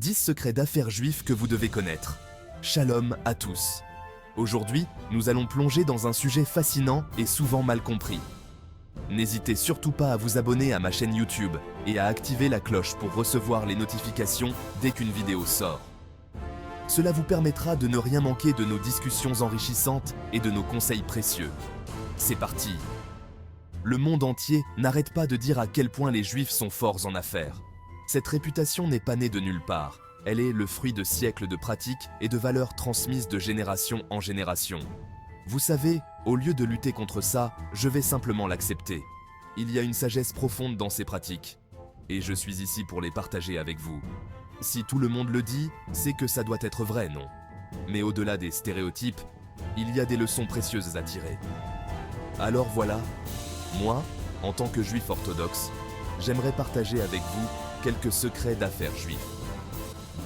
10 secrets d'affaires juifs que vous devez connaître. Shalom à tous. Aujourd'hui, nous allons plonger dans un sujet fascinant et souvent mal compris. N'hésitez surtout pas à vous abonner à ma chaîne YouTube et à activer la cloche pour recevoir les notifications dès qu'une vidéo sort. Cela vous permettra de ne rien manquer de nos discussions enrichissantes et de nos conseils précieux. C'est parti! Le monde entier n'arrête pas de dire à quel point les Juifs sont forts en affaires. Cette réputation n'est pas née de nulle part. Elle est le fruit de siècles de pratiques et de valeurs transmises de génération en génération. Vous savez, au lieu de lutter contre ça, je vais simplement l'accepter. Il y a une sagesse profonde dans ces pratiques. Et je suis ici pour les partager avec vous. Si tout le monde le dit, c'est que ça doit être vrai, non? Mais au-delà des stéréotypes, il y a des leçons précieuses à tirer. Alors voilà, moi, en tant que juif orthodoxe, j'aimerais partager avec vous quelques secrets d'affaires juifs.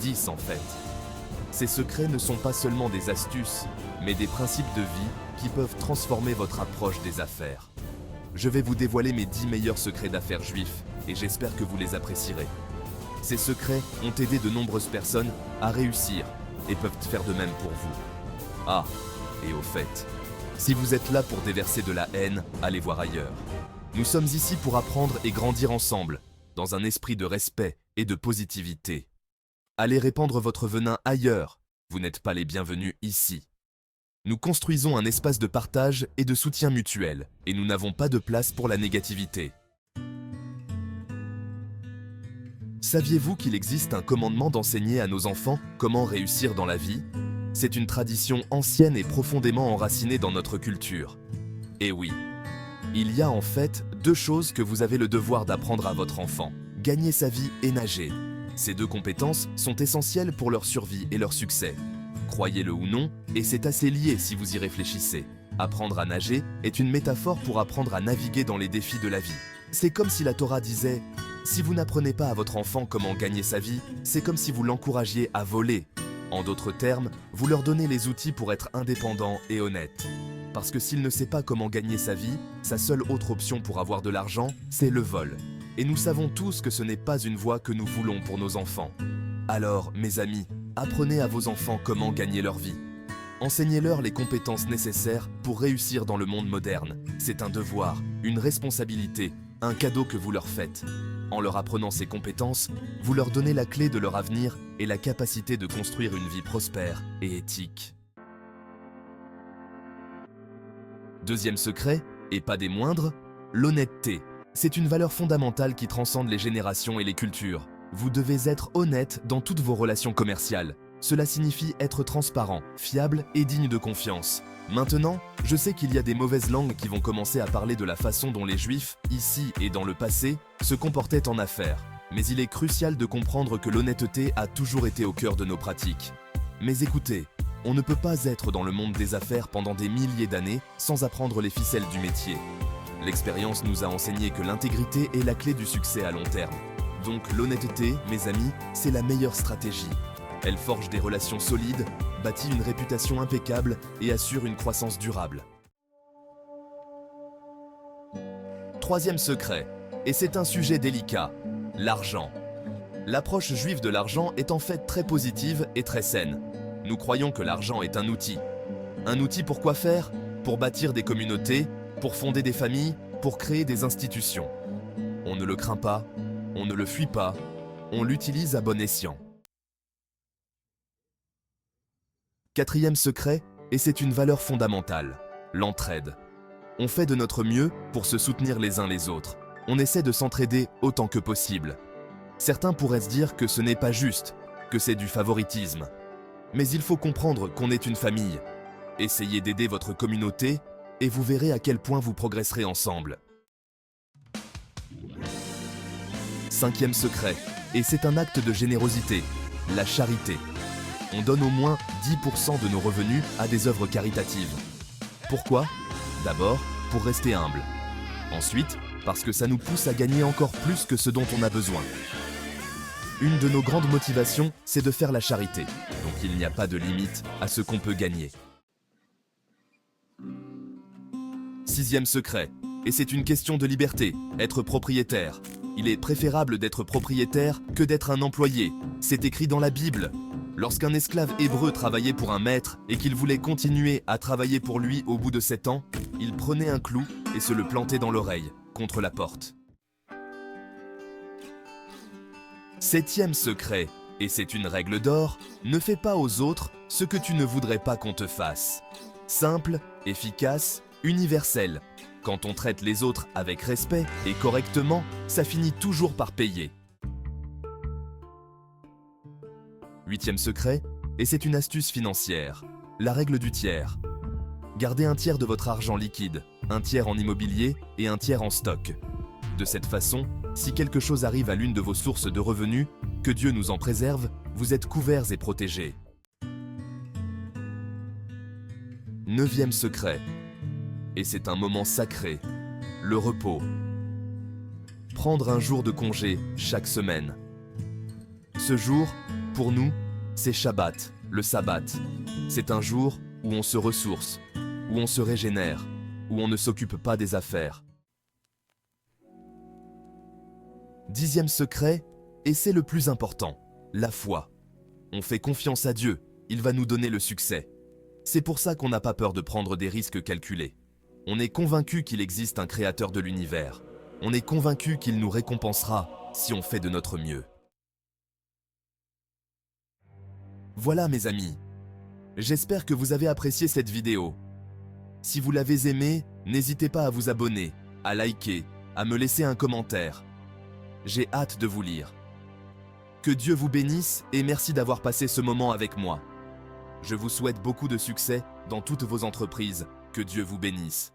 10 en fait. Ces secrets ne sont pas seulement des astuces, mais des principes de vie qui peuvent transformer votre approche des affaires. Je vais vous dévoiler mes 10 meilleurs secrets d'affaires juifs et j'espère que vous les apprécierez. Ces secrets ont aidé de nombreuses personnes à réussir et peuvent faire de même pour vous. Ah, et au fait, si vous êtes là pour déverser de la haine, allez voir ailleurs. Nous sommes ici pour apprendre et grandir ensemble, dans un esprit de respect et de positivité. Allez répandre votre venin ailleurs, vous n'êtes pas les bienvenus ici. Nous construisons un espace de partage et de soutien mutuel, et nous n'avons pas de place pour la négativité. Saviez-vous qu'il existe un commandement d'enseigner à nos enfants comment réussir dans la vie? C'est une tradition ancienne et profondément enracinée dans notre culture. Et oui, il y a en fait 2 choses que vous avez le devoir d'apprendre à votre enfant: gagner sa vie et nager. Ces 2 compétences sont essentielles pour leur survie et leur succès. Croyez-le ou non, et c'est assez lié si vous y réfléchissez. Apprendre à nager est une métaphore pour apprendre à naviguer dans les défis de la vie. C'est comme si la Torah disait: si vous n'apprenez pas à votre enfant comment gagner sa vie, c'est comme si vous l'encouragiez à voler. En d'autres termes, vous leur donnez les outils pour être indépendant et honnête. Parce que s'il ne sait pas comment gagner sa vie, sa seule autre option pour avoir de l'argent, c'est le vol. Et nous savons tous que ce n'est pas une voie que nous voulons pour nos enfants. Alors, mes amis, apprenez à vos enfants comment gagner leur vie. Enseignez-leur les compétences nécessaires pour réussir dans le monde moderne. C'est un devoir, une responsabilité, un cadeau que vous leur faites. En leur apprenant ces compétences, vous leur donnez la clé de leur avenir et la capacité de construire une vie prospère et éthique. Deuxième secret, et pas des moindres, l'honnêteté. C'est une valeur fondamentale qui transcende les générations et les cultures. Vous devez être honnête dans toutes vos relations commerciales. Cela signifie être transparent, fiable et digne de confiance. Maintenant, je sais qu'il y a des mauvaises langues qui vont commencer à parler de la façon dont les Juifs, ici et dans le passé, se comportaient en affaires. Mais il est crucial de comprendre que l'honnêteté a toujours été au cœur de nos pratiques. Mais écoutez, on ne peut pas être dans le monde des affaires pendant des milliers d'années sans apprendre les ficelles du métier. L'expérience nous a enseigné que l'intégrité est la clé du succès à long terme. Donc l'honnêteté, mes amis, c'est la meilleure stratégie. Elle forge des relations solides, bâtit une réputation impeccable et assure une croissance durable. Troisième secret, et c'est un sujet délicat, l'argent. L'approche juive de l'argent est en fait très positive et très saine. Nous croyons que l'argent est un outil. Un outil pour quoi faire? Pour bâtir des communautés, pour fonder des familles, pour créer des institutions. On ne le craint pas, on ne le fuit pas, on l'utilise à bon escient. Quatrième secret, et c'est une valeur fondamentale, l'entraide. On fait de notre mieux pour se soutenir les uns les autres. On essaie de s'entraider autant que possible. Certains pourraient se dire que ce n'est pas juste, que c'est du favoritisme. Mais il faut comprendre qu'on est une famille. Essayez d'aider votre communauté et vous verrez à quel point vous progresserez ensemble. Cinquième secret, et c'est un acte de générosité, la charité. On donne au moins 10% de nos revenus à des œuvres caritatives. Pourquoi? D'abord, pour rester humble. Ensuite, parce que ça nous pousse à gagner encore plus que ce dont on a besoin. Une de nos grandes motivations, c'est de faire la charité. Donc il n'y a pas de limite à ce qu'on peut gagner. Sixième secret, et c'est une question de liberté, être propriétaire. Il est préférable d'être propriétaire que d'être un employé. C'est écrit dans la Bible. Lorsqu'un esclave hébreu travaillait pour un maître et qu'il voulait continuer à travailler pour lui au bout de 7 ans, il prenait un clou et se le plantait dans l'oreille, contre la porte. 7e secret, et c'est une règle d'or, ne fais pas aux autres ce que tu ne voudrais pas qu'on te fasse. Simple, efficace, universel. Quand on traite les autres avec respect et correctement, ça finit toujours par payer. 8e secret, et c'est une astuce financière, la règle du tiers. Gardez un tiers de votre argent liquide, un tiers en immobilier et un tiers en stock. De cette façon, si quelque chose arrive à l'une de vos sources de revenus, que Dieu nous en préserve, vous êtes couverts et protégés. 9e secret, et c'est un moment sacré, le repos. Prendre un jour de congé chaque semaine. Ce jour, pour nous, c'est Shabbat, le sabbat. C'est un jour où on se ressource, où on se régénère, où on ne s'occupe pas des affaires. 10e secret, et c'est le plus important, la foi. On fait confiance à Dieu, il va nous donner le succès. C'est pour ça qu'on n'a pas peur de prendre des risques calculés. On est convaincu qu'il existe un créateur de l'univers. On est convaincu qu'il nous récompensera si on fait de notre mieux. Voilà mes amis. J'espère que vous avez apprécié cette vidéo. Si vous l'avez aimée, n'hésitez pas à vous abonner, à liker, à me laisser un commentaire. J'ai hâte de vous lire. Que Dieu vous bénisse et merci d'avoir passé ce moment avec moi. Je vous souhaite beaucoup de succès dans toutes vos entreprises. Que Dieu vous bénisse.